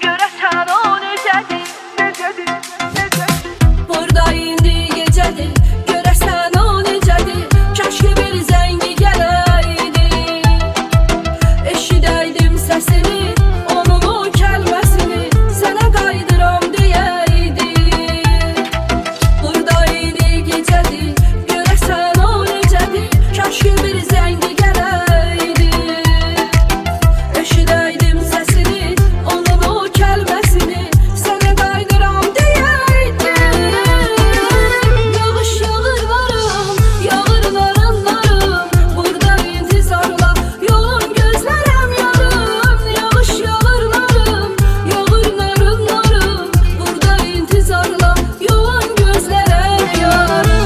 Görəsən o necədir? Burada indi gecədir, görəsən o necədir? Kəşke bir zəngi gələydi, eşidəydim səsini, onun o kəlməsini, sənə qaydıram deyəydi. Burada indi gecədir, görəsən o necədir? Kəşke bir zəngi gələydi, eşidəydim səsini, onun o kəlməsini, sənə qaydıram deyəydi. Yağış yağır narım, yağır narım narım, burada intizarla yolun gözlərəm yarım. Yağış yağır narım, yağır narım narım, burada intizarla yolun gözlərəm yarım.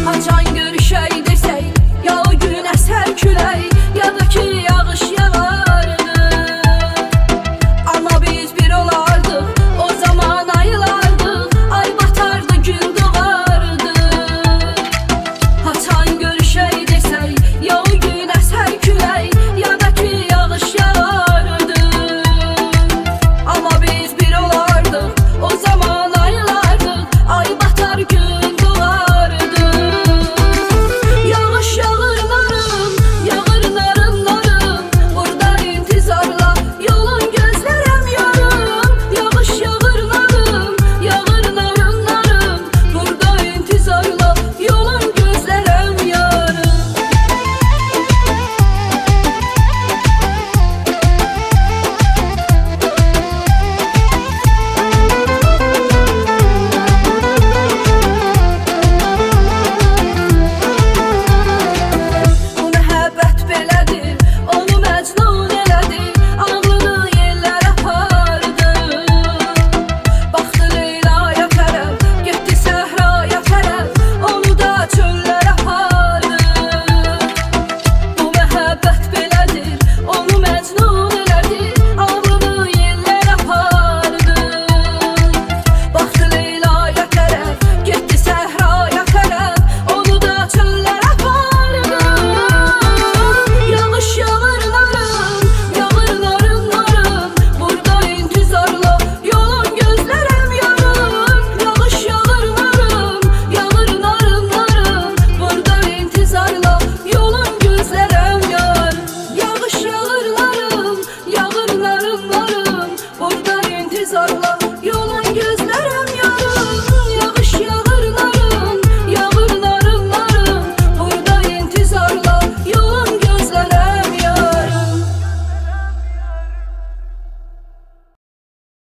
Haçan görüşək desək, ya o gün əsər külək, ya da ki yağış yağardı. Amma biz bir olardıq, o zaman ayılardıq, ay batardı, gün doğardı. Haçan görüşək desək, ya o gün əsər külək, ya da ki yağış yağardı. Amma biz bir olardıq, o zaman ayılardıq, ay batar, gün doğardı. Yağış yağır narım, yağır narım narım, burada intizarla yolun gözlərəm yarım. Yağış yağır narım, yağır narım narım, burada intizarla yolun gözlərəm yarım. Bu məhəbbət belədir, onu məcnun elədi, ağlını yellərə apardı. Baxdı Leylaya tərəf, getdi səhraya tərəf, onu da çöllərə apardı. Bu məhəbbət belədir, onu məcnun elədi, ağlını yellərə apardı. Baxdı Leylaya tərəf, getdi səhraya tərəf, onu da çöllərə apardı. Yağış yağır narım, yağır narım narım, burada intizarla yolun gözlərəm yarım. Yağış yağır narım, yağır narım narım, burada intizarla yolun gözlərəm yarım. Yağış yağır narım, yağır narım narım, burada intizarla